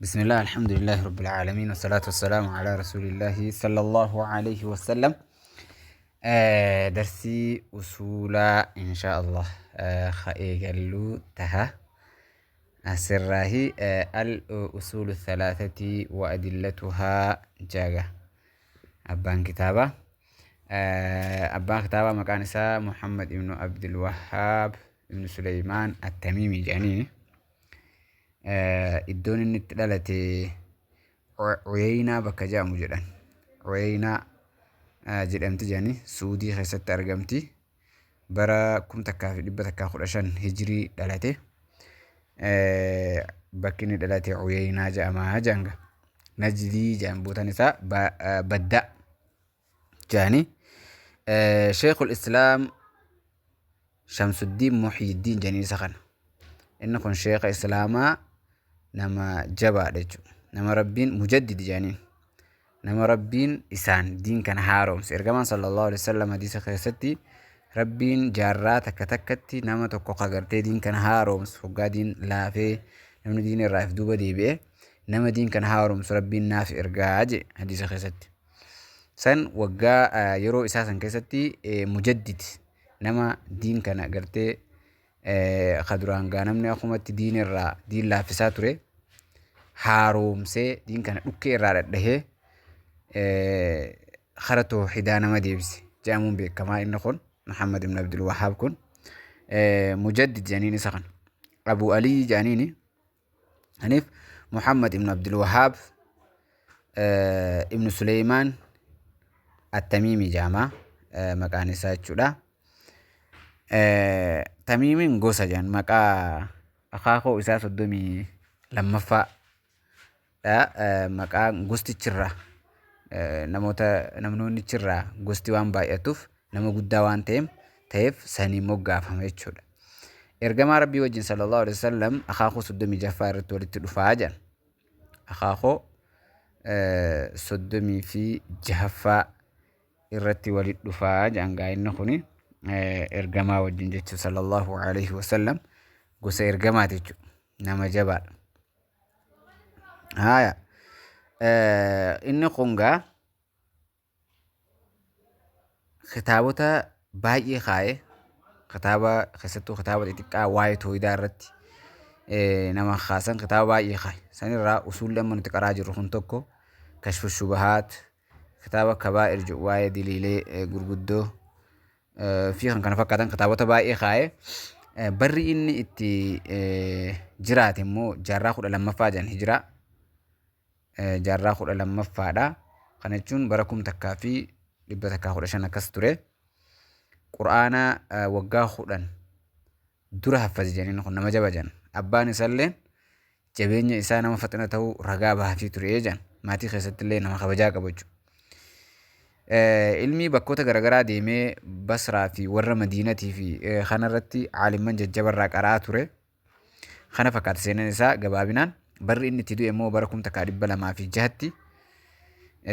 بسم الله الحمد لله رب العالمين والصلاة والسلام على رسول الله صلى الله عليه وسلم. درسي أصولا إن شاء الله. خيقلو تها السراهي الأصول الثلاثة وأدلتها جاغة أبان كتابة مكانسا محمد بن عبد الوهاب بن سليمان التميمي جانيني. iddoon inni itti dhalate Uyaynaa bakka jedhamu jedhan. Uyaynaa jedhamti jedhani Suudii keessatti argamti. Bara 1115 Hijirii dhalate. Bakki inni dhalate Uyaynaa jedhama janga. Najdii jedhan bootan isaa Badda jedhani. Sheikhul Islaam Shamsuddin Muhyiddin jedhanii isa kana. Inni kun sheekha Islaamaa nama jabaadha jechuudha. Nama Rabbiin mujaddid jedhaniin. Nama Rabbiin isaan diin kana haaromse. Ergamaan sallallahu alaihi wasallam hadiisa keessatti Rabbiin jaarraa takka takkatti nama tokko qagartee diin kana haaromsu hoggaa diin laafee namni diin irraa if duuba deebi'e nama diin kana haaromsu Rabbiin naaf ergaa jedhe hadiisa keessatti. San waggaa yeroo isaa san keessatti mujaddid nama diin kana gartee kaduraan namni akkumatti diin irraa diin laaffisaa ture haaromsee diin kana dhukkee irraa dhadhahee kara tawhiidaa nama deebise jedhamuun beekamaa. Inni kun Muhammad ibn Abdul Wahhab kun mujaddid jedhaniin isa kan. Abu Ali jedhaniini. Aniif Muhammad ibn Abdul Wahhab ibn Suleymaan at-Tamiimi jedhama maqaan isaa jechuudha. Tamiimiin gosa jedhan maqaa akaakoo isaa 32ffaadha. Maqaan gostichirraa namoonnichirraa gosti waan baay'atuuf nama guddaa waan ta'eef sanii moggaafama jechuudha. Ergamaa Rabbii wajjin sallallahu alaihi wasallam akaakoo 36ffaa irratti walitti dhufaa jedhan. Akaakoo 36ffaa irratti walitti dhufaa jedhan gaa'inni kuni. Ergamaa wajjin jechuun sallallahu alaihi wasallam gosa ergamaati jechuudha. Nama jabaadha. Inni kun gaa kitaabota baay'ee kaa'ee kitaaba keessattuu kitaaba xixiqqaa waa'ee tawhiidaa irratti nama kaasan kitaaba baay'ee kaa'e. Sanirraa usuulli amma nuti qaraa jirru kun tokko kashfu shubahaat kitaaba kabaa'ir jedhu waa'ee diliilee gurguddoo fi kan kana fakkaatan kitaabota baay'ee kaa'ee. Barri inni itti jiraate immoo jaarraa 12ffaa jedhan hijiraa. Jaarraa 12ffaadha. Kana jechuun bara 1115 akkas ture. Qur'aana waggaa 10 dura haffaze jedhanii kun nama jaba jedhan. Abbaan isaallee jabeenya isaa nama faxina ta'uu ragaa baafii ture jedhan. Maatii keessatti illee nama kabajaa qabu jechuudha. Ilmi bakkoota garaagaraa deemee Basraa fi warra Madiinatii fi kanarratti caalimman jajjabarraa qaraa ture. Kana fakkaata seenaan isaa gabaabinaan. Barri inni itti du'e immoo bara 1206tti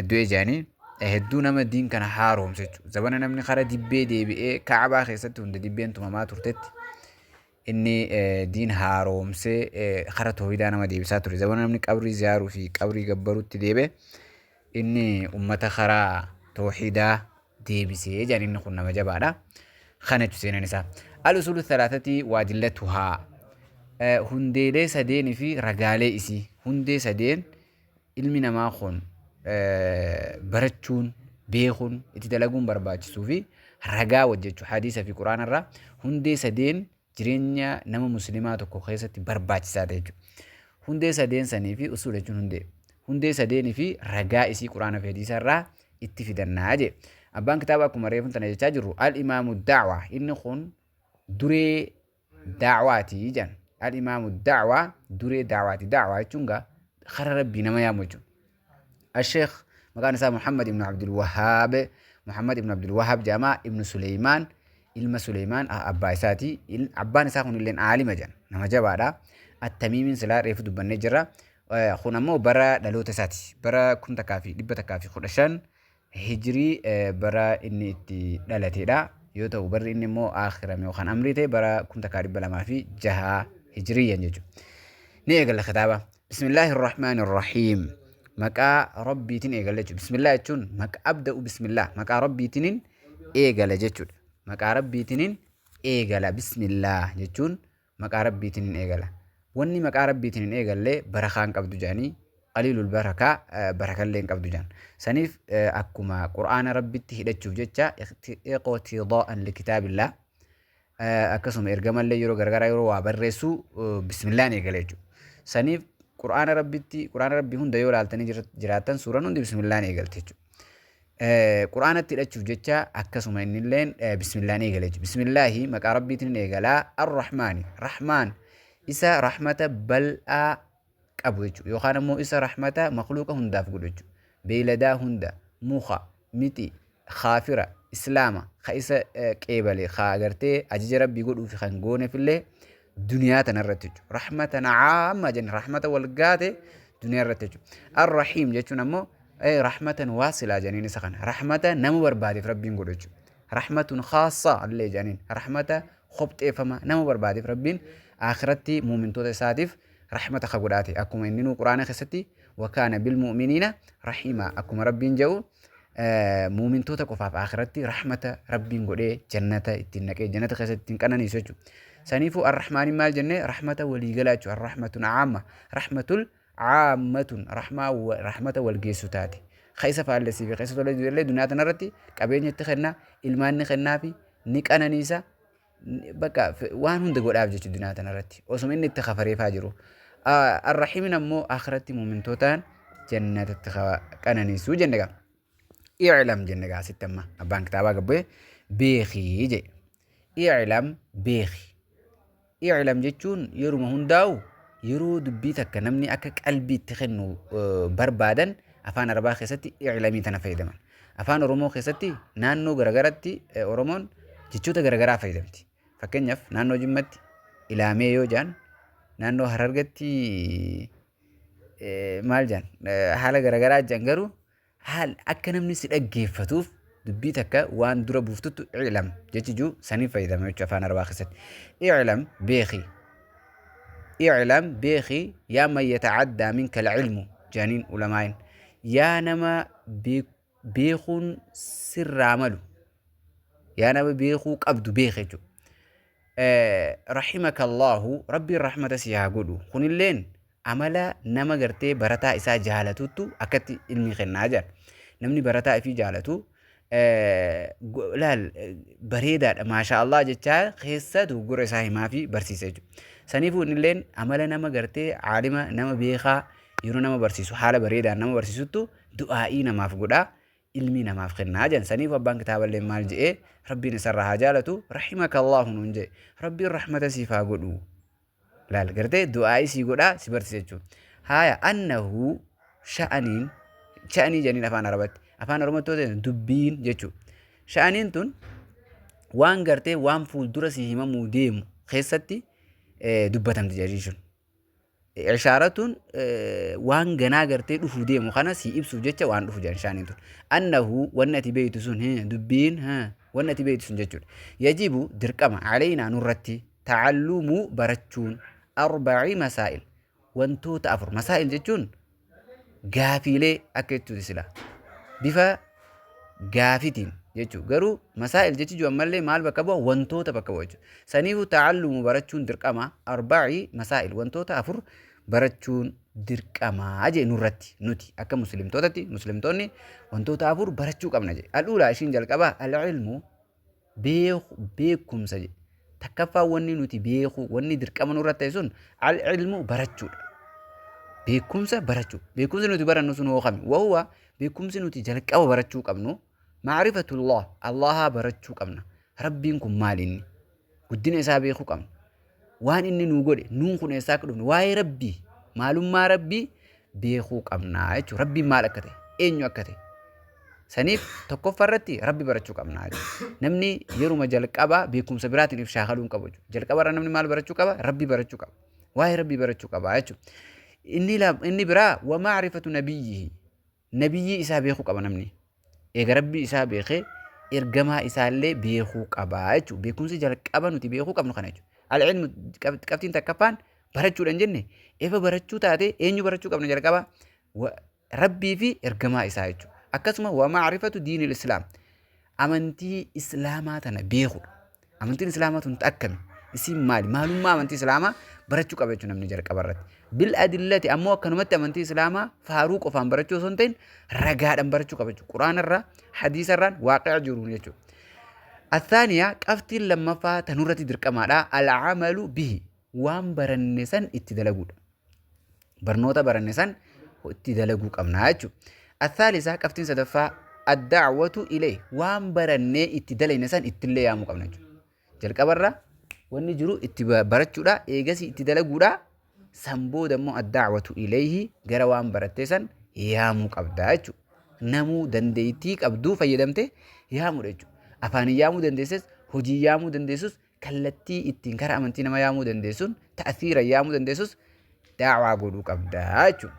du'e jedhanii. Hedduu nama diin kana haaromse jechuudha. Zabana namni kara dibbee deebi'ee Kaabaa keessatti hunda dibbeen tumamaa turtetti inni diin haaromsee kara tawhiidaa nama deebisaa ture. Zabana namni qabrii ziyaaruu fi qabrii gabbaruutti deebi'e inni ummata karaa tawhiidaa deebisee jedhan. Inni kun nama jabaadha. Kana jechuun seenaan isaa. Al-usulu thalathati wa adillatuhaa. Hundeelee sadeenii fi ragaalee isii. Hundee sadeen ilmi namaa kun barachuun beekuun itti dalaguun barbaachisuu fi ragaa hojjechuu hadiisa fi quraanarraa hundee sadeen jireenya nama muslimaa tokko keessatti barbaachisaa ta'e jechuudha. Hundee sadeen sanii fi usul jechuun hundee sadeenii fi ragaa isii quraana fi hadiisarraa itti fidannaa jedhe. Abbaan kitaaba akkuma reefun tana jechaa jirru al-imaamu da'waa. Inni kun duree da'waati jedhan. Al-imaamu da'waa duree da'waati. Da'waa jechuun gaa kara rabbii nama yaamu jechuudha. Asheekh maqaan isaa Muhammad ibn Abdul Wahhab. Muhammad ibn Abdul Wahhab jedhama. Ibn Suleymaan ilma Suleymaan abbaa isaati. Abbaan isaa kun illee aalima jedhan. Nama jabaadha. At-Tamiimiin silaa reefu dubbannee jirra. Kun ammoo bara dhaloota isaati. Bara 1115 hijirii bara inni itti dhalateedha. Yoo ta'u barri inni immoo aakhirame yookaan amrii ta'e bara 1206 hijiriyyan jechuudha. Ni eegala kitaaba. بسم الله الرحمن الرحيم مكا ربي تين إيجال بسم الله يجون مكا أبدأ بسم الله مكا ربي تين إيجال جتون مكا ربي تين إيجال بسم الله جتون مكا ربي تين إيجال وني مكا ربي تين إيجال لي برخان قبض جاني قليل البركة بركة لين قبض جان سنيف أكما قرآن ربي تهدى تشوف جتة اقتضاء لكتاب الله أكسم إرجم اللي يرو غرغرة يرو وابرسو بسم الله إيجال سنيف قرآن ربي هون ديول علتني جراتن سورة نون دي بسم الله نيجال تيجو قرآن تلا تشوف جتة أكسم إن اللين بسم الله نيجال بسم الله مكا ربي تنيجالا الرحمن رحمن إسا رحمة بل أبوجو يوخانا مو إسا رحمة مخلوقة هندا فقدوجو بيلدا هندا موخا متي خافرة إسلاما خايسا كيبالي خاغرتي أجي ربي يقولوا في خنقوني في اللي دنيا تنرتج رحمة عامة جن رحمة والقاتة دنيا رتج الرحيم جتنا مو أي رحمة واصلة جنين سخن رحمة نمو بربادي في ربين قدوج رحمة خاصة اللي جنين رحمة خبط فما نمو بربادي في ربين آخرتي مؤمن توت ساتف رحمة خبراتي أكم إنه قرآن خستي وكان بالمؤمنين رحيما أكم ربين جو مؤمن توت كفاف آخرتي رحمة ربين قدي جنة التنك جنة خستين كنا نيسوجو سنيفو الرحمن مال جنة رحمة وليجلاتو الرحمة عامة رحمة عامة رحمة والجيسوتاتي خيسة فعلسي في خيسة ولا جل دنيا تنرتي كابين يتخنا إلمان نخنا في نيك أنا نيسا بقى وان هم دقول أبجد الدنيا تنرتي وسمين التخفري فاجرو الرحيم نمو آخرتي مؤمن توتان جنة التخا كنا نيسو جنة يعلم جنة ستما أبان كتابة قبل بيخي يجي يعلم بيخي يعلم جتون يروم هنداو يرو دبيتك نمني أكك قلبي تخنو بربادن أفان ربا خيستي إعلامي تنفيدمان أفان رومو خيستي نانو غرغرتي أورومون جتشوتا غرغرا فايدمتي فكنيف نانو جمتي إلامي يو جان نانو هررغتي مال جان حالة غرغرا جانغرو حال أكا نمني سيدأجيفتوف دبيتك وان درا بوفتو إعلام جتجو سني فايدمان أفان ربا خيست إعلام بيخي اعلم بيخي يا من يتعدى منك العلم جانين علماء يا نما بيخون سر عمله يا نما بيخو قبض بيخجو رحمك الله ربي الرحمة سيهاقودو خون اللين عملا نما غرتي برتا إسا جهالتو أكت علمي خناجان نمني برتا في جهالتو لا بريدة ما شاء الله جتشا خيسة وقرأ ساهي ما في برسيسة سنيفو نلين عملا نما غرتي عالمة نما بيخا يرو نما برسيسو حالة بريدة نما برسيسو دعائي نما فقودا علمي نما فقنا جان سنيفو أبان كتاب اللي مال جئ ربي نسرها جالتو رحمك الله ننجي ربي الرحمة سيفا قدو لا غرتي دعائي سيقودا سيبرسيسو هايا أنه شأني جانين أفان ربط أفان رمتو دبين جيتشو شأنين تون وان غرتي وان فول درسي هما موديم خيستي دبتم تجاريشون إشارة وان غنا غرتي دفو ديمو خانا سي إبسو جيتشا وان دفو جان شأنين تون أنه ونتي بيتسون دبين ونتي بيتسون جيتشون يجب دركما علينا نرتي تعلم برتشون 4 مسائل وانتو تأفر مسائل جيتشون غافيلي أكيتو ديسلا بفا غافتين جيتشو غرو مسائل جيتشو أمالي مال بكبوا وانتوتا بكبوا سنيفو تعلم برچون درقما 4 مسائل وانتوتا أفر برچون درقما أجي نورتي نوتي أكا مسلمتوني وانتوتا أفر برچو قمنا جي الأولى عشين جلقبا العلم بيكم سجي تكفى واني نوتي بيخو واني درقما نورتي سون العلم برچو بيكمسا برچو بيكمسا نوتي برانو سنو خامي وهو بيكمسا نوتي جلقبا برچو قمنو معرفة الله برچو قمنا ربينكم ماليني قدين إسا بيخو قمنا وان إني نوغولي نونكو إسا كدون واي ربي معلوم ما ربي بيخو قمنا ربي مالكتي إنيو أكتي سنيف تقف فرتي ربي برچو قمنا نمني يروم جلقبا بيكمسا براتي نفشاخلون قبوجو جلقبا نمني مال برچو قبا ربي برچو قبا واي ربي برچو قبا إني برا ومعرفة نبيه إسا بيخو قبا نمني إيغا ربي إسا بيخي إرقما إسا اللي بيخو قبا بيكونسي جلق قبا نوتي بيخو قبا نخنا العلم كفتين تكفان barachuudhaan jenne efa barachuu taate eenyu barachuu qabna jalqaba rabbii fi ergamaa isaa jechuudha. Akkasuma waa maarifatu diinil islaam amantii islaamaa tana beekudha. Amantiin islaamaa tun akkami? Isin maali? Maalummaa amantii islaamaa barachuu qaba jechuudha namni jalqaba irratti. Bil adillati ammoo akkanumatti amantii islaamaa faaruu qofaan barachuu osoo hin ta'in ragaadhaan barachuu qaba jechuudha. Quraana irraa, hadiisa irraan waaqaa jiruun jechuudha. الثانية قفتي لما فات نورتي درقما العمل به وان برنسان اتدلقود برنوتا برنسان اتدلقو قمناجو. الثالثة قفتين سدفا الدعوة إليه وان برني اتدلينسان اتليامو قمناجو جلق برا ونجرو اتبارتشو دا ايغسي اتدلقو دا سنبو دمو الدعوة إليه غروان برتسان يامو قبداجو نمو دنديتيك أبدو فيدمته يامو رجو afaan yaamuu dandeesses hojii yaamuu dandeessus kallattii ittiin karaa amantii nama yaamuu dandeessuun ta'asiira yaamuu dandeessus daawaa godhuu qabdaa jechuudha.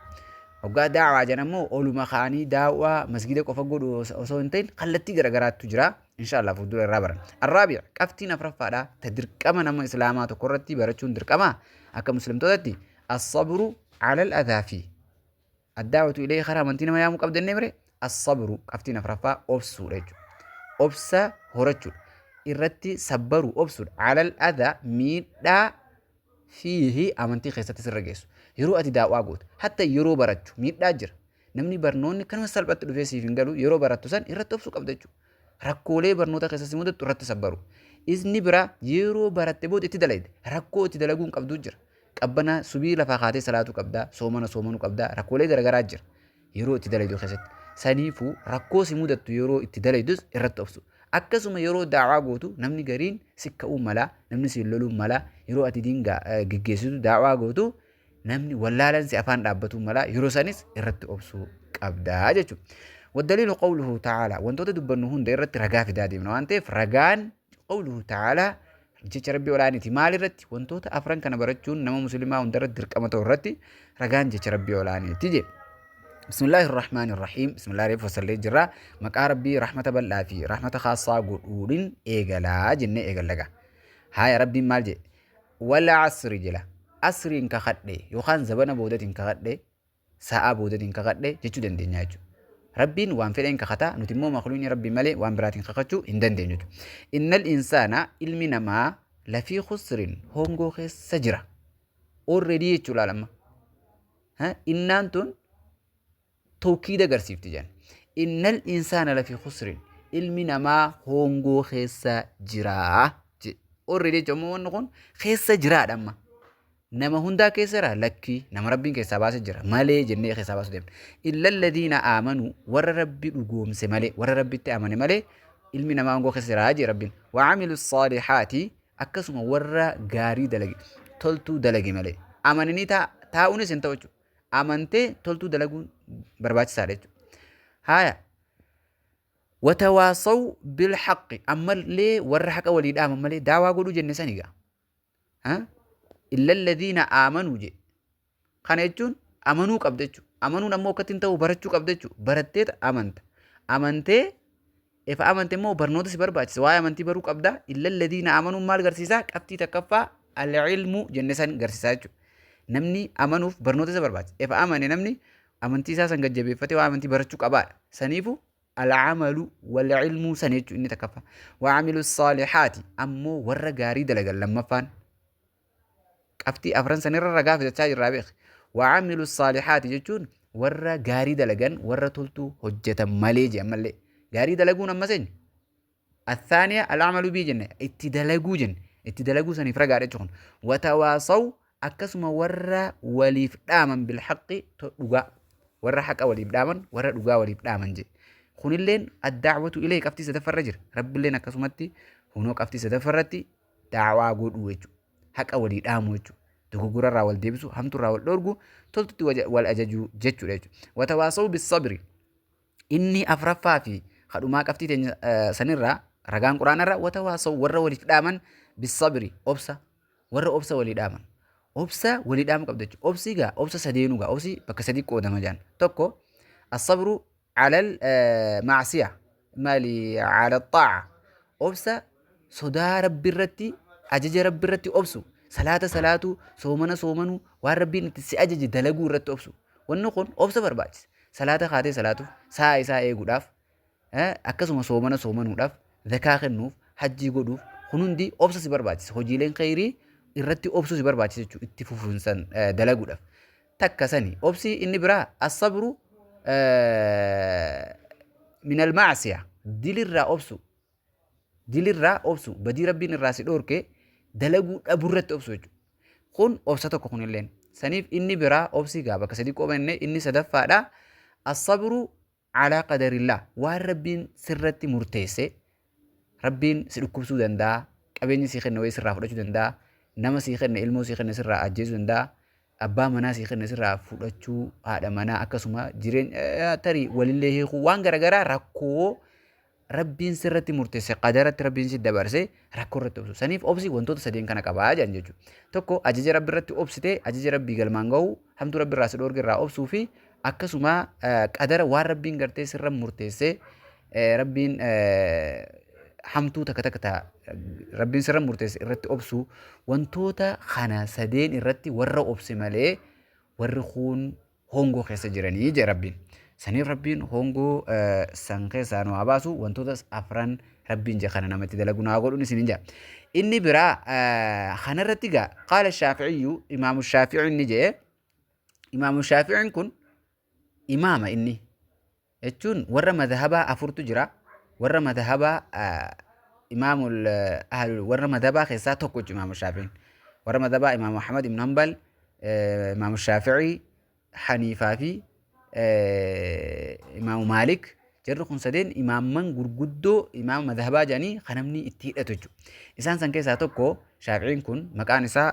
Hoggaa daawaa jedhan ammoo oluma kaanii daawaa masgida qofa godhu osoo hin ta'in kallattii garagaraatu jira. Inshaallah fuuldura irraa baran. Arraabi'a qabxiin afuraffaadha. Ta dirqama nama islaamaa tokko irratti barachuun dirqama akka muslimtootatti as-sabru ala al-adhaafi addaawatu ilee karaa amantii nama yaamuu qabdannee mire as-sabru qabxiin afuraffaa obsuudha jechuudha. obsa horachuudha irratti sabbaru obsuudha alal adha miidhaa fiihi amantii keessatti sirra geessu yeroo ati daawaa gootu hatta yeroo barachu miidhaa jira namni barnoonni kanuma salphatti dhufee siif hin galu yeroo barattu san irratti obsuu qabda jechuudha rakkoolee barnoota keessatti mudatu irratti sabbaru isni bira yeroo baratte booda itti dalayde rakkoo itti dalaguun qabdu jira qabbana subii lafaa kaatee salaatuu qabda soomanuu qabda rakkoolee garagaraa jira yeroo itti dalaydu keessatti saniifuu rakkoo si mudattu yeroo itti dalaydus irratti obsu akkasuma yeroo daawaa gootu namni gariin sikka'uu mala namni si loluu mala yeroo ati diinga geggeessitu daawaa gootu namni wallaalan si afaan dhaabbatu mala yeroo sanis irratti obsu qabdaa jechuudha. والدليل قوله تعالى وانتو تدبنو هون ديرت رغا في دادي من وانتف رغان قوله تعالى جيش ربي ولا نتي مال رتي وانتو تافرن كان برچون نما مسلمه هون درت درقمتو رتي رغان جيش ربي ولا نتي بسم الله الرحمن الرحيم بسم الله ريف وصلي جرا مقا ربي رحمة بلا في رحمة خاصة قولين إيقلا جنة إيقلقا هاي ربي مال جي ولا عصر جلا عصر إنك خدي يوخان زبنا بودت إنك خدي ساعة بودت إنك خدي جيشو دن دنياجو ربين وان فين إنك خطا نتمو مخلوني ربي مالي وان برات إنك خدشو إندن دنياجو إن الإنسان علمنا ما لفي خسر هونغو خيس سجرة already يجو لالما ها إنانتون توكيد أجرسيف تجان إن الإنسان لفي خسر علمنا ما هونغو خيسا جرا already جمعوا نقول خيسا جرا دما نما هندا كيسرا لكي نما ربين كيسا باس جرا مالي جنة خيسا باس دم إلا الذين آمنوا ور ربي رجوم سمالي ور ربي تأمن مالي علمنا ما هونغو خيسرا هاجي ربين وعملوا الصالحات أكسم ور غاري دلقي تلتو دلقي مالي أمنني تاوني سنتوجو أمنتي تلتو دلقون برباج سارج هايا وتواصوا بالحق أما لي ورحك وليد أما لي دعوا قولوا جنة سنيقا ها إلا الذين آمنوا جي خانة يجون آمنوا قبضتشو آمنوا نمو كتنتو برتشو قبضتشو برتت أمنتي إف أمنتي مو برنوتس برباج سواء أمنتي برو قبضا إلا الذين آمنوا مال غرسيسا كفتي تكفى العلم جنة سن غرسيسا نمني آمنوا برنوتس برباج إف آمني نمني amantii isaa san gajjabeeffatee waa amantii barachuu qabaadha. Saniifu al'amalu wal ilmu san jechuun inni takkaffaa. Waa amilu saalihaati ammoo warra gaarii dalagan lammaffaan. Qabxii afran sanirra ragaa fidachaa jirraa beek. Waa amilu saalihaati jechuun warra gaarii dalagan warra toltuu hojjetan malee jedhan mallee. Gaarii dalaguun amma seenya. Athaaniya al'amalu bii jenne itti dalaguu jenne. Itti dalaguu saniif ragaadha jechuun. Watawaasaw akkasuma warra waliif dhaaman bilhaqqi dhugaa. warra haqa waliif dhaaman warra dhugaa waliif dhaaman je kunilleen ad-da'watu ilayhi qabxii sadaffarra jira rabbilleen akkasumatti hunoo qabxii sadaffarratti da'waa godhu jechuudha haqa walii dhaamu jechuudha dogoggorarraa wal deebisu hamturraa wal dhorgu toltutti wal ajaju jechuudha jechuudha watawaasaw bis-sabri inni afraffaa fi kadhumaa qabxii sanirraa ragaan quraanarraa watawaasaw warra waliif dhaaman bis-sabri obsa warra obsa walii dhaaman obsa walii dhaamu qabda jechuudha. Obsi gaa obsa sadeenuu gaa obsi bakka sadii qoodama jaan. Tokko as-sabru ala al-ma'siya maali ala at-ta'a. Obsa sodaa rabbi irratti ajaja rabbi irratti obsu salaatu soomanu waan rabbiin itti si ajaje dalaguu irratti obsu wanni kun obsa barbaachisa salaata kaatee salaatuuf saa isaa eeguudhaaf akkasuma soomanuudhaaf zakaa kennuuf hajjii godhuuf kun hundi obsa si barbaachisa hojiileen khayrii irratti obsuu si barbaachisa jechuudha itti fufuunsan dalaguudhaaf takka sani obsi inni biraa as-sabru min al-ma'siya dilirraa obsu badii rabbiin irraa si dhoorke dalaguu dhaburratti obsu jechuudha kun obsa tokko kunilleen saniif inni biraa obsi gaa bakka sadii qobanne inni sadaffaadha as-sabru ala qadarillah waan rabbiin sirratti murteesse rabbiin si dhukkubsuu danda'a qabeenyi si kenne wayii sirraa fudhachuu danda'a nama si kenne ilmoo si kenne sirraa ajjeesuu danda'a abbaa manaa si kenne sirraa fudhachuu haadha manaa akkasuma jireenya tarii walillee hiikuu waan garagaraa rakkoo rabbiin sirratti murteesse qadaratti rabbiin si dabarse rakkoo irratti obsu saniif obsi wantoota sadeen kana qabaa jedhan jechuudha tokko ajaja rabbi irratti obsite ajaja rabbii galmaan ga'uu hamtuu rabbi irraa si dhoorge irraa obsuu fi akkasuma qadara waan rabbiin gartee sirra murteesse rabbiin hamtuu takka takka rabbiin sirra murteesse irratti obsu wantoota kana sadeen irratti warra obse malee warri kun hongoo keessa jiranii jedha rabbiin. Saniif rabbiin hongoo san keessaa nu haa baasu wantoota afran rabbiin je kana namatti dalagu naa godhuun isin jaa. Inni biraa kanarratti gaa qaala shaafi'iyyu imaamu shaafi'i inni jee imaamu shaafi'iin kun imaama inni jechuun warra madhabaa afurtu jira warra madhabaa imaamul warra madhabaa keessaa tokko imaamu shaafi'iin warra madhabaa imaamu Ahmad ibn Hanbal imaamu shaafi'i Haniifaa fi imaamu Maalik jarri kun sadeen imaamman gurguddoo imaama madhabaa jedhanii kan namni itti hidhatu jechuudha. Isaan san keessaa tokko shaafi'iin kun maqaan isaa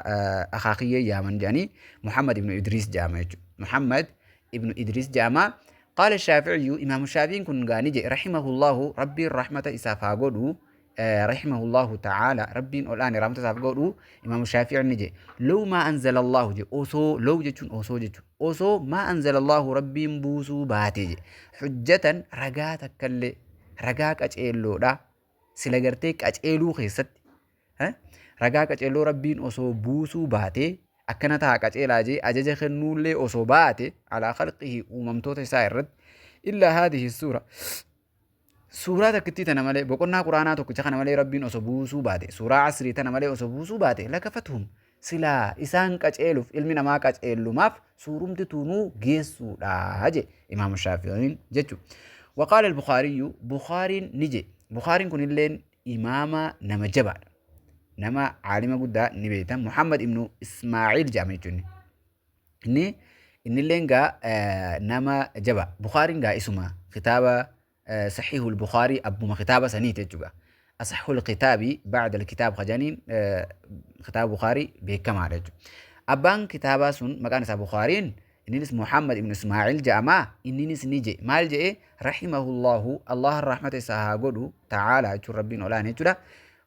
akaakiyyee jaaman jedhanii Muhammad ibn Idriis jaama jechuudha. Muhammad ibn Idriis jaama قال الشافعي إمام الشافعي كن غانيجي رحمه الله ربي الرحمة إسافا قدو رحمه الله تعالى ربي الآن رحمة إسافا قدو إمام الشافعي نجي لو ما أنزل الله جي أوسو لو جتون أوسو جتون أوسو ما أنزل الله ربي بوسو باتي حجة رقاتك اللي رقاك أجئلو دا سلقرتك أجئلو خيست رقاك أجئلو ربي أوسو بوسو باتي akkana ta'a qaceelaa jee ajaja kennuullee osoo baate alaa khalqihi uumamtoota isaa irratti illaa haadihi suuraa takkittii tana malee boqonnaa quraanaa tokkicha kana malee rabbiin osoo buusuu baate suuraa asrii tana malee osoo buusuu baate lakafatuhum silaa isaan qaceeluuf ilmi namaa qaceellumaaf suurumti tunuu geessuudha je imaamu shaafi'iin jechuudha. وقال البخاري بخاري نجي بخاري كن اللين إمامة نما جبار نما عالم قد نبيتا محمد ابن إسماعيل جامعي إني اللين جا نما جبا بخاري جا اسمه كتابة صحيح البخاري أبو ما كتابة سنيت جوا أصح الكتاب بعد الكتاب خجانين كتاب بخاري بكم عرج أبان كتابة سن مكان سب بخارين إني اسمه محمد ابن إسماعيل جامع إني نسنيجي مال جاء رحمه الله الرحمة سهاجدو تعالى ربنا ولا نجدا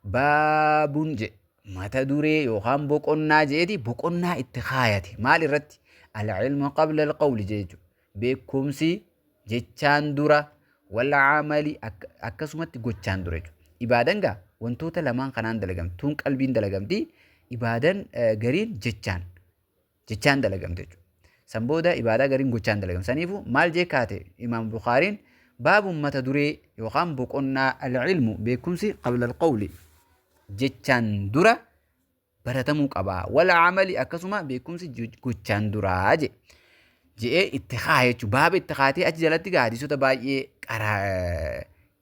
بابون جي متى دوري يوخام بوكونا جيدي بوكونا اتخايتي مال الرد العلم قبل القول جيجو بكمسي جيتشان دورا ولا عملي أكسمت جوتشان دورا إبادنجا وانتوتا لمان قنان دلقم تون قلبين دلقم دي إبادن غرين جيتشان دلقم تيجو سنبودا إبادا غرين جوتشان دلقم سنيفو مال جي كاتي إمام بخارين باب متى دوري يوخام بوكونا العلم بكمسي قبل القول جتان درا برتمو قبا ولا عملي أكسما بيكمسي جتان درا جي اتخاذ باب اتخاذي أجلتي قاعد يسوت باي قرا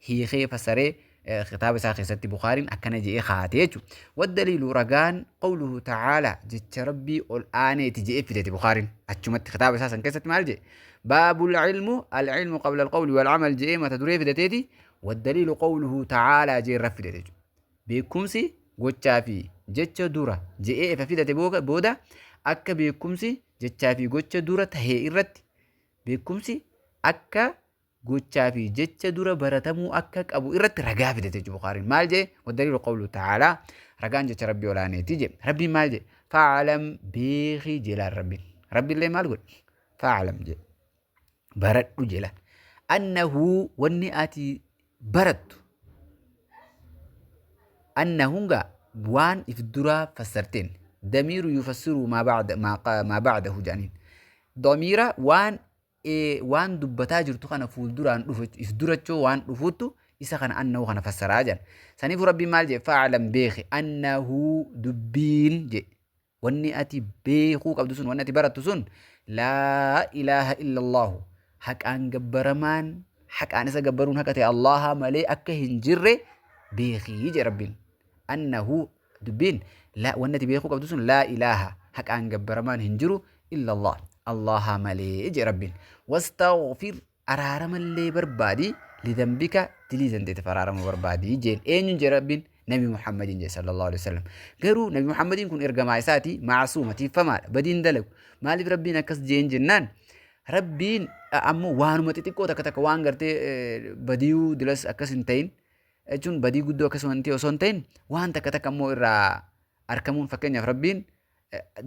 هي خي فسره خطاب ساخي ست بخاري أكن جي خاتي والدليل رجان قوله تعالى جت ربي الآن تجي في بخاري أتشمت خطاب أساسا كست مالجي باب العلم قبل القول والعمل جي ما تدري في دتيتي والدليل قوله تعالى جي رفدتي بكمسي غوتشافي جتش دورا جي ففيدتي بودا أكا بكمسي جتشافي غوتش دورا تهي إرت بكمسي أكا غوتشافي جتش دورا برتمو أكا أبو إرت رقا فيدتي بخاري مال جي والدليل قوله تعالى رقان جتش ربي ولا نتيجي ربي مال جي فعلم بيخي جلال ربي اللي مال قول فعلم جي برد جلا أنه ونئاتي برد أنه وان إفدرا فسرتين ضمير يفسر ما بعده جانين ضميرة وان دبتا جرتو خنا فول دران دفت اسدرچو وان دفوتو isa kana annahu kana fassaraa jan saniif rabbiin maal je fa'alam beeki annahu dubbiin je wanni ati beekuu qabdu sun wanni ati barattu sun laa ilaaha illa allahu haqaan gabbaramaan haqaan isa gabbaruun haqa ta'e allaha malee akka hin jirre beekii je rabbiin annahu dubbiin wanni ati beekuu qabdu sun laa ilaaha haqaan gabbaramaan hin jiru illa allah allaha malee je rabbiin wastaghfir araaramallee barbaadi لذنبك تليزن دي تفرارم بربادي جين اين ربين نبي محمد صلى الله عليه وسلم غيرو نبي محمد يكون ارجما ساتي معصومه فما بدين دلو مالي ربنا كس جين جنان ربين امو وان متتيكو تك وان غرتي بديو دلس اكسنتين اجون بدي غدو اكسنتي وسنتين وان تك امو را اركمون فكنيا ربين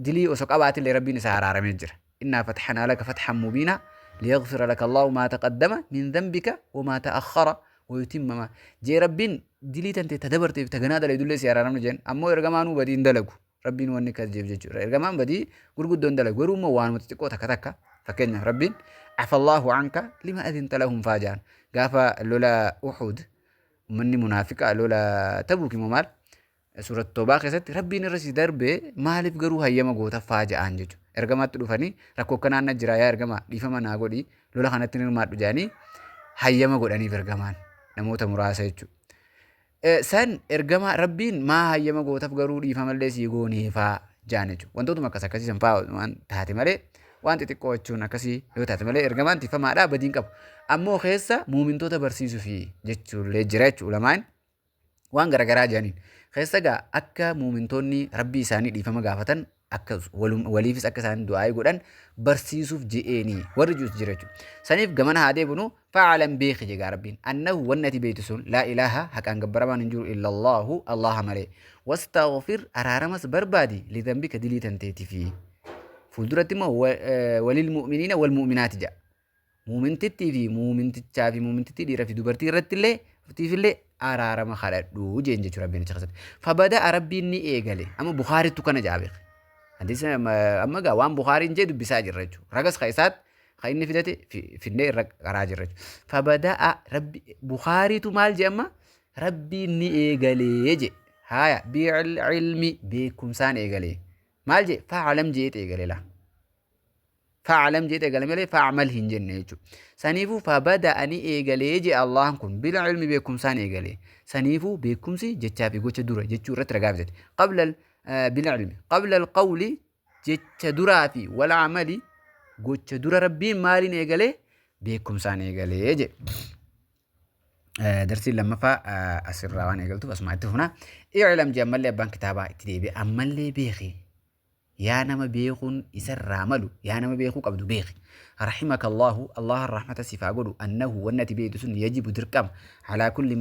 دلي وسقابات اللي ربنا سارارم يجر إنا فتحنا لك فتحا مبينا ليغفر لك الله ما تقدم من ذنبك وما تأخر ويتم ما جي ربين دليت انت تدبرت تغناد لي دولي سيارا رمنا جن امو ارغمانو بدي اندلغو ربين وني كجيب جيجو ارغمان بدي غرغدو اندلغو ورما وان متتقو تكتك فكنيا ربين عفى الله عنك لما اذنت لهم فاجان غافا لولا احد مني منافقه لولا تبوك ممال سورة التوبة كيست ربين الرسي دربه مالف غرو هيما غوتا فاجان جيجو ergamatti dhufanii rakkoo kanaan na jira yaa ergama dhiifama naa godhi lola kanatti hirmaadhu jaanii hayyama godhaniif ergamaan namoota muraasa jechuudha. San ergama rabbiin maa hayyama gootaaf garuu dhiifamallee sii gooneefaa jaan jechuudha. Wantootuma akkas akkasii san fa'aa waan taate malee waan xixiqqoo jechuun akkasii yoo taate malee ergamaan tiifamaadhaa badiin qabu. Ammoo keessa muumintoota barsiisuu fi jechuullee jira jechuudha lamaan waan garaagaraa jaaniin. Keessa gaa akka muumintoonni rabbii isaanii dhiifama gaafatan akka waliifis akka isaan du'aa godhan barsiisuuf je'eenii warri juus jira jechuudha. Saniif gamana haa deebinu fa'aalan beeki jegaa rabbiin annahu wanni ati beektu sun laa ilaaha haqaan gabbaramaan hin jiru illa allahu allaha malee wastaghfir araaramas barbaadi lidhanbika dilii tanteetii fi fuulduratti immoo walil mu'miniina wal mu'minaati jedha. Muumintittii fi muumintichaa fi muumintittii dhiiraa fi dubartii irratti illee tiifillee araarama kadhadhu jeen jechuudha rabbiin achi keessatti. Fabada rabbiin ni eegale amma Bukhaariitu kana jaabeek. Hadis amma gaa waan Bukhaariin jee dubbisaa jirra jechuudha. Ragas kaisaat kainni fidate fidnee irra qaraa jirra jechuudha. Fabada'a rabbi Bukhaariitu maal jee amma rabbiin ni eegalee je. Haaya bi'il ilmi beekumsaan eegalee. Maal jee fa'alam jeet eegalee laa. Fa'alam jeet eegalee malee fa'amal hin jenne jechuudha. Saniifuu fabada'a ni eegalee je Allahan kun bil ilmi beekumsaan eegalee. Saniifuu beekumsi jechaa fi gocha dura jechuu irratti ragaa bisate. Qabla بالعلم قبل القول جت درافي ولا عملي جت در ربي مالين إيجالي بيكم سان إيجالي يجي درسي لما فا أسر روان إيجالتو فسمعته هنا إعلام جمال لي بان كتابة تديبي أمال لي بيخي يا نما بيخون يسر راملو يا نما بيخو قبدو بيخي رحمك الله الرحمة سيفاقلو أنه والنتي بيدسون يجب دركم على كل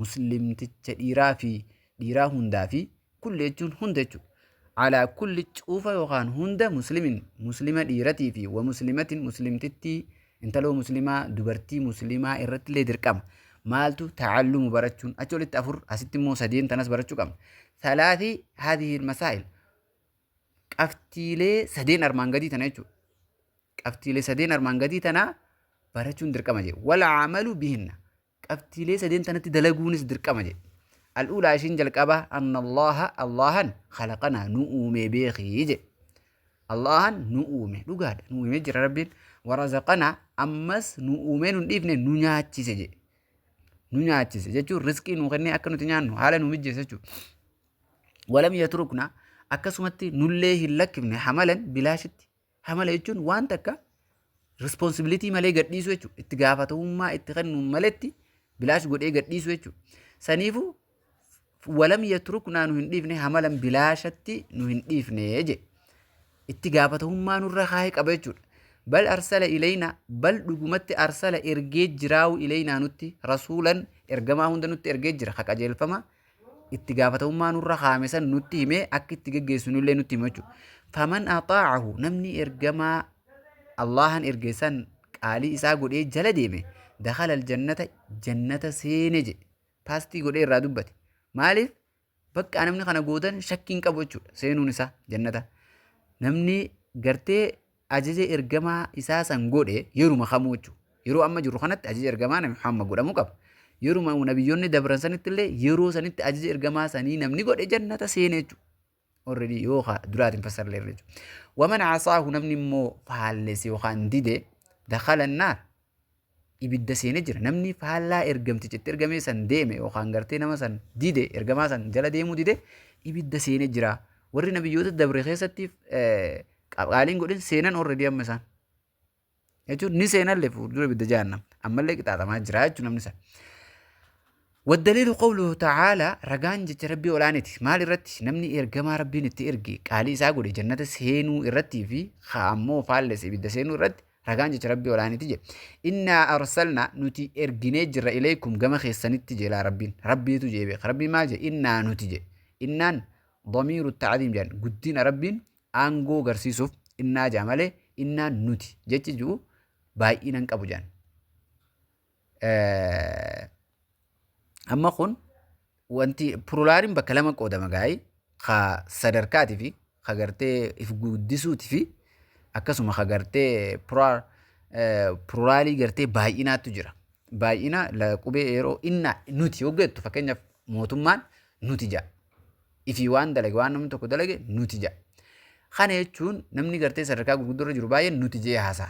مسلم تتشئيرا في ديراهن دافي كل يجون هندجو على كل تشوفا يوغان هند مسلمة ديرتي في ومسلمة مسلمتتي انت لو مسلمة دبرتي مسلمة إرت لي دركم مالتو تعلم برچون أجول التأفر أستمو سدين تنس برچو كم ثلاثي هذه المسائل قفتيلي سدين أرمانغدي تنجو قفتيلي سدين أرمانغدي تنا برچون دركم جي ولا عمل بهن قفتيلي سدين تنتي دلقونس دركم جي الأولى عشان جلقبة أن الله خلقنا نؤمي بخيج الله نؤمي لقاد نؤمي جرى ربي ورزقنا أمس نؤمي نضيفنا ننياتي سجى جو رزقي نغني أكنو تنيانو حالا نمجي سجو ولم يتركنا أكسمتي نليه لك من حملا بلا شت حملا يجون وانتك responsibility مالي قد ديسو يجو اتقافتهم ما اتغنوا مالتي بلاش قد ايه قد ديسو يجو سنيفو ولم يتركنا نهنديفني حملا بلاشتي نهنديفني يجي اتقافتهم ما نرخاهك أبيجور بل أرسل إلينا بل رقمت أرسل إرجيج جراو إلينا نتي رسولا إرجما هند نتي إرجيج جرا خك أجيل فما اتقافتهم ما نرخاه مثلا نتي مي أكيد تجيج سنولي نتي مجو فمن أطاعه نمني إرجما الله إرجسان قالي إسا قد إيه جلديمي دخل الجنة جنة سينجي باستي قد إيه رادوبتي مالف bakka namni kana gootan shakkiin qabu jechuudha seenuun isaa jannata namni gartee ajaja ergamaa isaa san godhe yeruma kamuu jechuudha yeroo amma jiru kanatti ajaja ergamaa nabi Muhammad godhamuu qaba yeruma nabiyyoonni dabran sanitti illee yeroo sanitti ajaja ergamaa sanii namni godhe jannata seene jechuudha already yooka duraatiin fassarlee jechuudha waman asaahu namni immoo faallese yookaan dide dakhala annaar ibidda seene jira namni faallaa ergamtichitti ergamee san deeme yookaan gartee nama san dide ergamaa san jala deemuu dide ibidda seene jira warri nabiyyoota dabre keessatti qaaliin godhin seenan already amma isaan jechuun ni seenallee fuuldura ibidda jahannam ammallee qixaatamaa jira jechuun namni san والدليل قوله تعالى رجان جت ربي ولانتي مال الرتي نمني إرجما ربي نتي قالي ساقولي جنة سينو الرتي في خامو فالس بيد سينو الرت رجان جت ربي ولانتي جي إنا أرسلنا نتي إرجنيجر إليكم جما خيسنتي جي لا ربي تجيبي ربي ما جي إنا نتيجي إنان ضمير التعظيم جان قدين ربي أنجو غرسيسوف إنا جماله إنا نتي جت جو باي إنك أبو جان أما خون وانتي برولارين بكلامك قدام جاي خا صدركاتي في خجرتي إفقوديسوتي في أكاسو خجرتي برولاري جرتي باينا تجرا باينا لا كوبي إيرو إننا نوتي وجدت فكأني موتومان نوتي جا إفي وان دلق وان نم تكو دلق نوتي جا خانة يجون نمني جرتي صدركا قدرة جرباين نوتي جا هاسا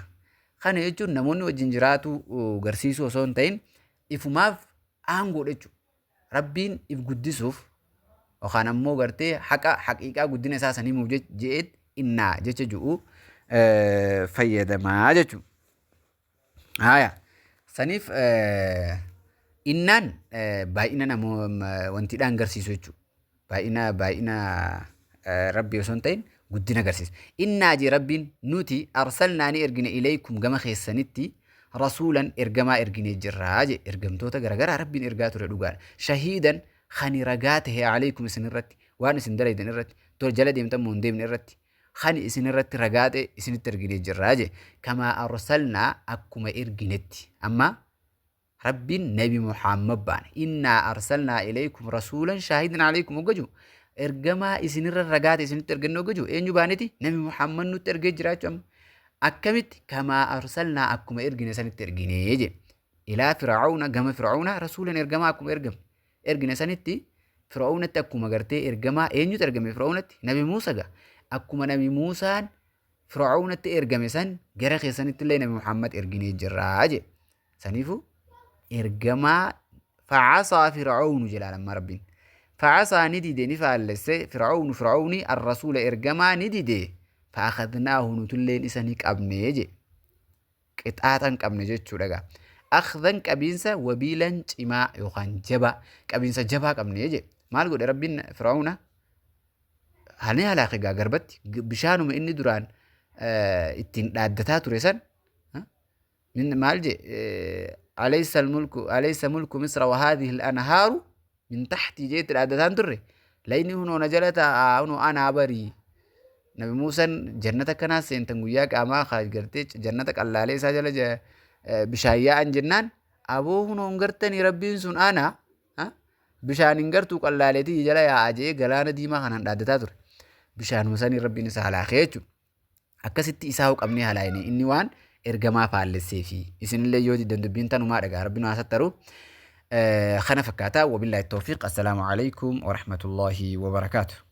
خانة يجون نموني وجنجراتو غرسيسو صون تين إفماف aango jechuudha rabbiin if guddisuuf yookaan ammoo gartee haqiiqaa guddina isaa sanii muuf je'eet innaa jecha jiru fayyadamaa jechuudha. Haaya saniif innaan baay'ina namoo wantiidhaan agarsiisu jechuudha. Baay'ina rabbii osoo hin ta'in guddina agarsiisa. Innaa jee rabbiin nuti arsalnaanii ergine ilaykum gama keessanitti رسولا إرجما إرجني الجراج إرجمتوتا جرجرة ربي إرجاتو ردوجان شهيدا خني رجاته عليكم سنرتي وأنا سندري دنرتي تول جلدي متمون دي منرتي خني سنرتي رجاته سنت إرجني الجراج كما أرسلنا أكما إرجنتي أما ربي نبي محمد بان إنا أرسلنا إليكم رسولا شهيدا عليكم وجو إرجما سنر رجاته سنت إرجنو وجو إنجو بانتي نبي محمد نترجع جراج أكمت كما أرسلنا أكم إرجنا سنة إرجني يجي إلى فرعون جم فرعون رسولا إرجما أكم إرجنا سنة فرعون تأكم أجرتي إرجما إنجو ترجم فرعون نبي موسى جا أكم نبي موسى فرعون إرجم سن جرخ سنة اللي نبي محمد إرجني جراج سنيفو إرجما فعصى فرعون جلال ما ربين فعصى ندي دني فعلس فرعوني الرسول إرجما ندي دي فأخذناه نتلين إسانيك أبنيجي قطعة أبنيجي تشورجا أخذن كابينسا وبيلن إما يوخان جبا كابينسا جبا أبنيجي مال قد ربنا فرعون هني هلاقي جربت بشانو من إني دران التين عدتها تريسان من مالجي أليس ملك مصر وهذه الأنهار من تحت جيت العدتان تري ليني هنا نجلت أنا بري نبي موسى جنة كنا سنتن وياك أما خارج قرتيج جنة الله عليه سجل بشايا عن جنان أبوه نونغرتني ربي سن أنا بشان إنغرتو الله عليه تي جلا يا أجي جلانا ديما خنان دادتاتور بشان موسى ربي نسال خيرتو أكست إسحاق أبني هلايني إني وان إرجما فعل السيفي إسن اللي يودي دندبين تنو ما رجع ربنا أسترو خنا فكاتا وبالله التوفيق السلام عليكم ورحمة الله وبركاته.